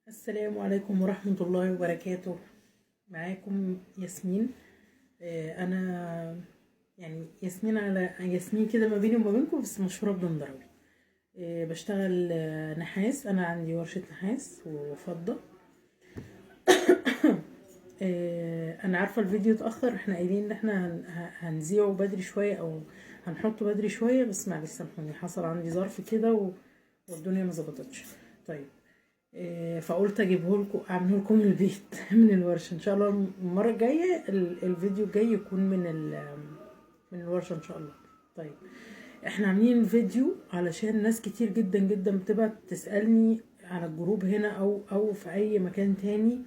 السلام عليكم ورحمة الله وبركاته. معاكم ياسمين. أنا يعني ياسمين على ياسمين كده ما بيني وما بينكم، بس مشهورة بدندراوي. بشتغل نحاس. أنا عندي ورشة نحاس وفضة. أنا عارفة الفيديو اتأخر، احنا قايلين إن احنا هنذيعه بدري شوية أو هنحطه بدري شوية، بس معلش سامحوني، حصل عندي ظرف كده والدنيا ما ظبطتش. طيب، فقلت اجيبه لكم اعمله لكم من البيت من الورشه. ان شاء الله المره الجايه الفيديو الجاي يكون من الورشه ان شاء الله. طيب، احنا عاملين الفيديو علشان ناس كتير جدا جدا بتبقى تسالني على الجروب هنا او في اي مكان تاني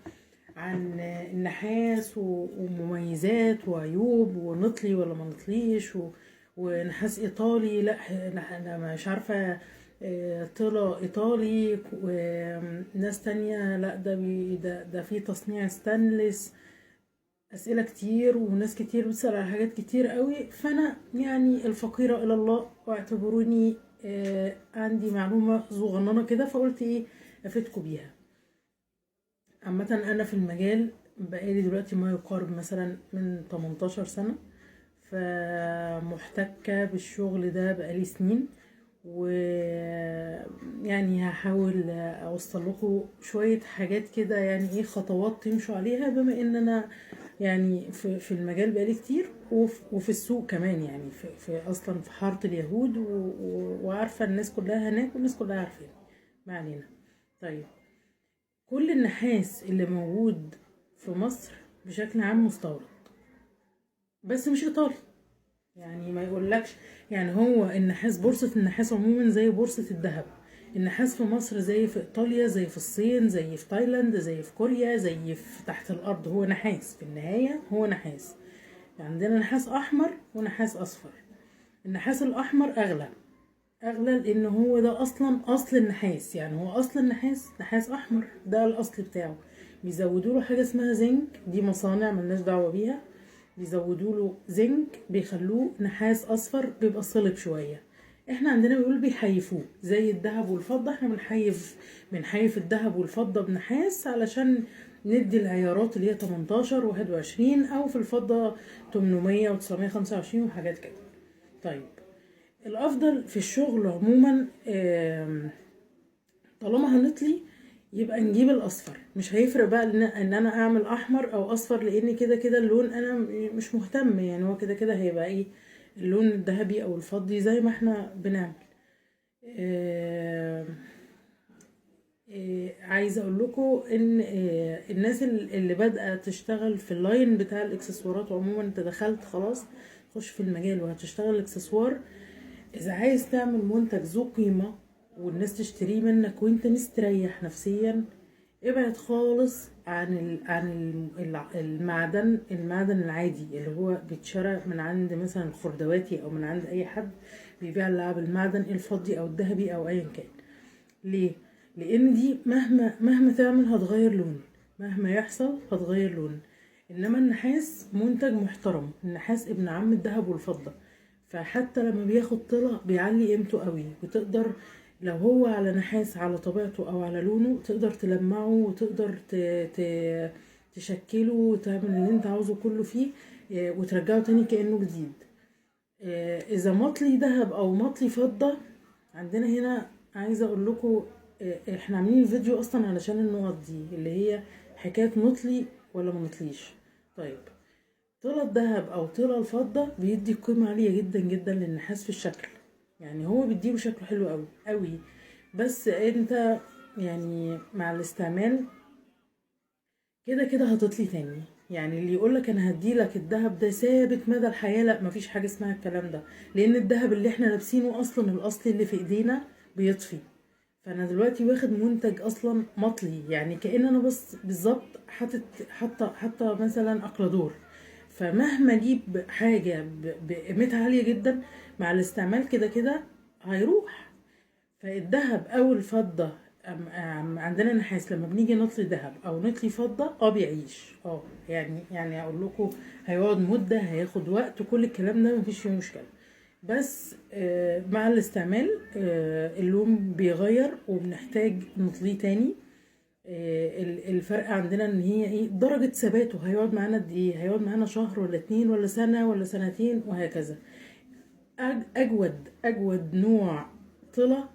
عن النحاس ومميزات وعيوب، ونطلي ولا ما نطليش، ونحاس ايطالي لا انا مش عارفه، طلع ايطالي، وناس تانية لا ده في تصنيع ستانلس. اسئله كتير وناس كتير بتسال على حاجات كتير قوي، فانا يعني الفقيره الى الله، واعتبروني عندي معلومه صغننه كده، فقلت ايه افيدكم بيها. عامة أنا في المجال بقالي دلوقتي ما يقارب مثلا من 18 سنة، فمحتكة بالشغل ده بقالي سنين. ويعني هحاول أوصل لكم شوية حاجات كده، يعني إيه خطوات تمشوا عليها، بما إن أنا يعني في المجال بقالي كتير، وفي السوق كمان، يعني في أصلا في حارة اليهود، وعارفة الناس كلها هناك والناس كلها عارفين. ما علينا. طيب، كل النحاس اللي موجود في مصر بشكل عام مستورد، بس مش ايطالي. يعني ما يقولكش، يعني هو النحاس، بورصة النحاس عموما زي بورصة الذهب. النحاس في مصر زي في ايطاليا، زي في الصين، زي في تايلاند، زي في كوريا، زي في تحت الارض. هو نحاس في النهاية، هو نحاس. يعني عندنا نحاس احمر ونحاس اصفر. النحاس الاحمر اغلى لان هو ده اصل النحاس. يعني هو اصل النحاس نحاس احمر، ده الاصل بتاعه. بيزودوا له حاجه اسمها زنك، دي مصانع ملناش دعوه بيها. بيزودوا له زنك بيخلوه نحاس اصفر، بيبقى صلب شويه. احنا عندنا بيقول بيحيفوه زي الذهب والفضه. احنا بنحيف الذهب والفضه بنحاس علشان ندي العيارات اللي هي 18 21، او في الفضه 800 و925 وحاجات كده. طيب، الافضل في الشغل عموما، طالما هنطلي يبقى نجيب الاصفر. مش هيفرق بقى ان انا اعمل احمر او اصفر، لان كده كده اللون انا مش مهتم. يعني هو كده كده هيبقى ايه، اللون الذهبي او الفضي زي ما احنا بنعمل. عايزه اقول لكم ان الناس اللي بادئه تشتغل في اللاين بتاع الاكسسوارات عموما، انت دخلت خلاص تخش في المجال وهتشتغل اكسسوار. اذا عايز تعمل منتج ذو قيمة والناس تشتريه منك وانت مستريح نفسيا، ابعد خالص عن المعدن العادي اللي هو بيتشرى من عند مثلا الخردواتي او من عند اي حد بيبيع لعب المعدن الفضي او الذهبي او ايا كان. ليه؟ لان دي مهما تعمل هتغير لون، مهما يحصل هتغير لون. انما النحاس منتج محترم، النحاس ابن عم الذهب والفضة. فحتى لما بياخد طلع بيعلي قيمته قوي. بتقدر لو هو على نحاس على طبيعته او على لونه، تقدر تلمعه وتقدر تشكله وتعمل اللي انت عاوزه كله فيه، وترجعه تاني كأنه جديد. اذا مطلي ذهب او مطلي فضة، عندنا هنا عايزه اقول لكم، احنا عاملين الفيديو اصلا علشان النقط دي اللي هي حكايه نطلي ولا ما نطليش. طيب، طلى الذهب او طلى الفضه بيدي قيمه عاليه جدا جدا للنحاس في الشكل. يعني هو بيديله شكله حلو قوي قوي، بس انت يعني مع الاستعمال كده كده هتطلي تاني. يعني اللي يقولك انا هديلك الذهب ده ثابت مدى الحياة، لا، مفيش حاجة اسمها الكلام ده. لان الذهب اللي احنا لابسينه اصلا الاصلي اللي في ايدينا بيطفي. فانا دلوقتي واخد منتج اصلا مطلي، يعني كأن انا بس بالظبط حاطه مثلا اقلادور. فمهما اجيب حاجة بقيمتها عالية جدا، مع الاستعمال كده كده هيروح. فالذهب او الفضة، عندنا نحاس لما بنيجي نطلي ذهب او نطلي فضة بيعيش. يعني اقول لكم هيقعد مدة، هياخد وقت، وكل الكلام ده مفيش فيه مشكلة. بس مع الاستعمال اللون بيغير وبنحتاج نطليه تاني. الفرق عندنا ان هي ايه درجة ثباته، هيقعد معانا قد ايه، هيقعد معانا شهر ولا 2 ولا سنة ولا سنتين وهكذا. اجود نوع طلة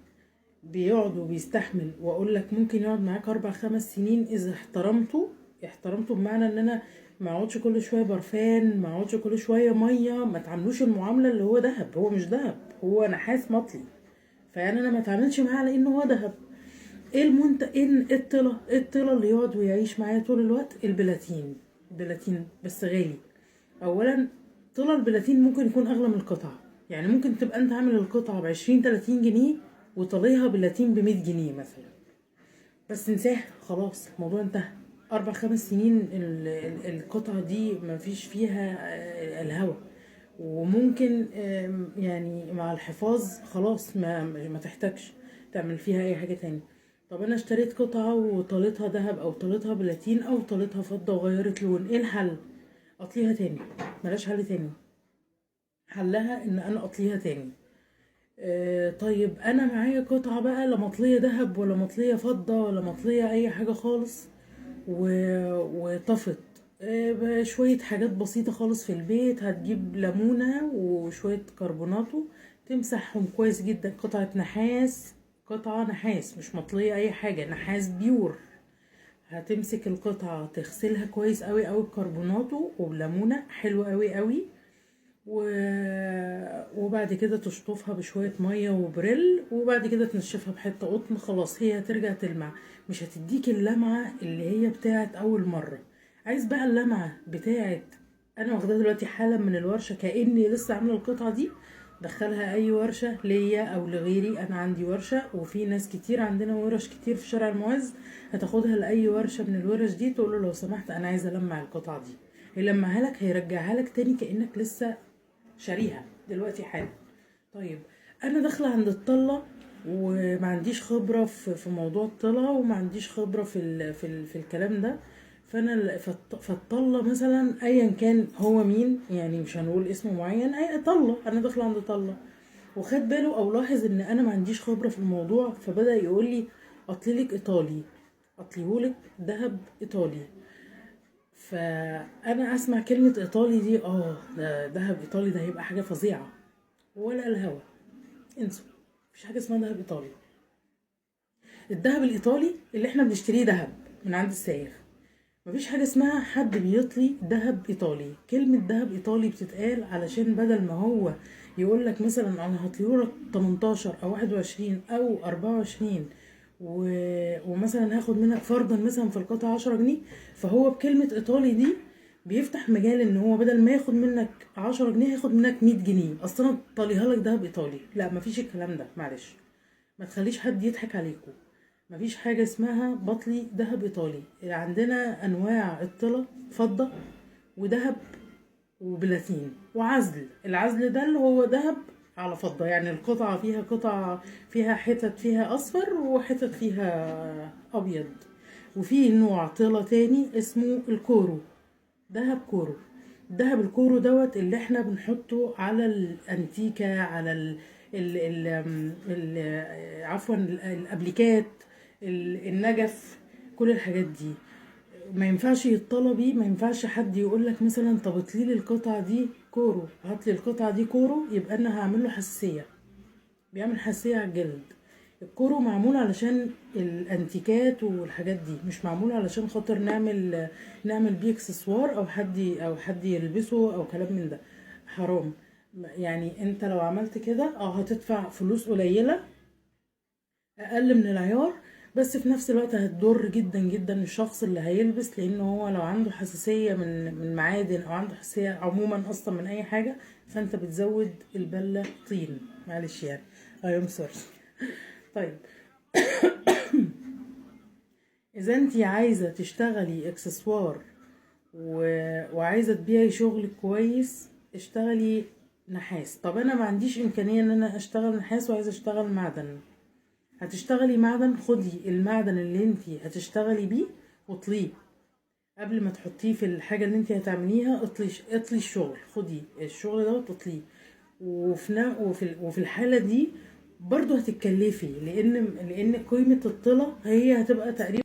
بيقعد وبيستحمل، واقول لك ممكن يقعد معاك 4 5 سنين اذا احترمته بمعنى ان انا ما اقعدش كل شويه برفان، ما اقعدش كل شويه ميه، ما تعاملوش المعامله اللي هو دهب، هو مش دهب، هو نحاس مطلي. فيعني انا ما اتعاملش معاه على انه هو دهب. ايه الطلة اللي يقعد ويعيش معايا طول الوقت؟ البلاتين بس غالي. اولا طلة البلاتين ممكن يكون اغلى من القطعة، يعني ممكن تبقى انت عامل القطعة ب20 30 جنيه وطليها بلاتين ب100 جنيه مثلا، بس انساها خلاص، الموضوع انتهى. 4 5 سنين القطعة دي مفيش فيها الهوا، وممكن يعني مع الحفاظ خلاص ما تحتاجش تعمل فيها اي حاجة تاني. طب انا اشتريت قطعة وطلتها ذهب او طلتها بلاتين او طلتها فضة وغيرت لون، ايه الحل؟ اطليها تاني، ملاش حل تاني، حلها ان انا اطليها تاني. طيب انا معايا قطعة بقى لا مطلية ذهب ولا مطلية فضة ولا مطلية اي حاجة خالص، وطفت بشوية حاجات بسيطة خالص في البيت، هتجيب ليمونة وشوية كربوناتو تمسحهم كويس جدا. قطعة نحاس مش مطلية اي حاجة، نحاس بيور. هتمسك القطعة تغسلها كويس قوي قوي بكربوناتو وبليمونة حلوة قوي قوي، وبعد كده تشطفها بشوية مية وبريل، وبعد كده تنشفها بحتة قطن، خلاص هي هترجع تلمع. مش هتديك اللمعة اللي هي بتاعت اول مرة. عايز بقى اللمعة بتاعت انا واخداها دلوقتي حالا من الورشة كأني لسه عاملة القطعة دي، دخلها اي ورشة ليا او لغيري، انا عندي ورشة وفي ناس كتير عندنا ورش كتير في شارع المعز، هتاخدها لاي ورشة من الورش دي تقول له لو سمحت انا عايزة المع القطعة دي، يلمعها لك، هيرجعها لك تاني كأنك لسه شاريها دلوقتي حالا. طيب انا داخله عند الطله وما عنديش خبره في موضوع الطله، وما عنديش خبره في الكلام ده، فالطله مثلا ايا كان هو مين، يعني مش هنقول اسم معين، اي طله، انا داخله عند طله وخد باله او لاحظ ان انا ما عنديش خبره في الموضوع، فبدا يقول لي اطليلك ايطالي، اطليهولك دهب ايطالي. فانا اسمع كلمه ايطالي دي، ده دهب ايطالي، ده هيبقى حاجه فظيعه، ولا الهوا، انسوا، مفيش حاجه اسمها دهب ايطالي. الدهب الايطالي اللي احنا بنشتريه دهب من عند السايغ، مفيش حاجه اسمها حد بيطلي دهب ايطالي. كلمه دهب ايطالي بتتقال علشان بدل ما هو يقول لك مثلا انا هطليهولك 18 او 21 او 24 ومثلا هاخد منك فرضا مثلا في القطعه 10 جنيه، فهو بكلمه ايطالي دي بيفتح مجال ان هو بدل ما ياخد منك 10 جنيه هياخد منك 100 جنيه، اصلا انا طاليها لك دهب ايطالي. لا مفيش الكلام ده، معلش، ما تخليش حد يضحك عليكم، مفيش حاجة اسمها بطلي دهب ايطالي. عندنا انواع الطلة فضة ودهب وبلاتين وعزل. العزل ده اللي هو دهب على فضة، يعني القطعة فيها قطعة فيها حتت فيها اصفر وحتت فيها ابيض. وفي نوع طلة تاني اسمه الكورو، دهب كورو. دهب الكورو دوت اللي احنا بنحطه على الانتيكة، على عفوا الابليكات، النجف، كل الحاجات دي ما ينفعش يتطلب بيه. ما ينفعش حد يقول لك مثلا طب اطلي القطعه دي كورو، هات لي القطعه دي كورو، يبقى انا هعمل له حساسيه، بيعمل حساسيه على الجلد. الكورو معمول علشان الانتيكات والحاجات دي، مش معمول علشان خاطر نعمل بيه اكسسوار او حد يلبسه او كلام من ده، حرام. يعني انت لو عملت كده هتدفع فلوس قليله اقل من العيار، بس في نفس الوقت هتضر جدا جدا الشخص اللي هيلبس، لان هو لو عنده حساسيه من معادن او عنده حساسيه عموما اصلا من اي حاجه، فانت بتزود البله طين، معلش يعني I am sorry. طيب اذا انت عايزه تشتغلي اكسسوار وعايزه تبيعي شغل كويس، اشتغلي نحاس. طب انا ما عنديش امكانيه ان انا اشتغل نحاس وعايزه اشتغل معدن، هتشتغلي معدن، خدي المعدن اللي انت هتشتغلي بيه واطليه قبل ما تحطيه في الحاجه اللي انت هتعمليها، اطلي الشغل، خدي الشغل ده وتطليه. وفي الحاله دي برضو هتتكلفي، لان قيمه الطلة هي هتبقى تقريبا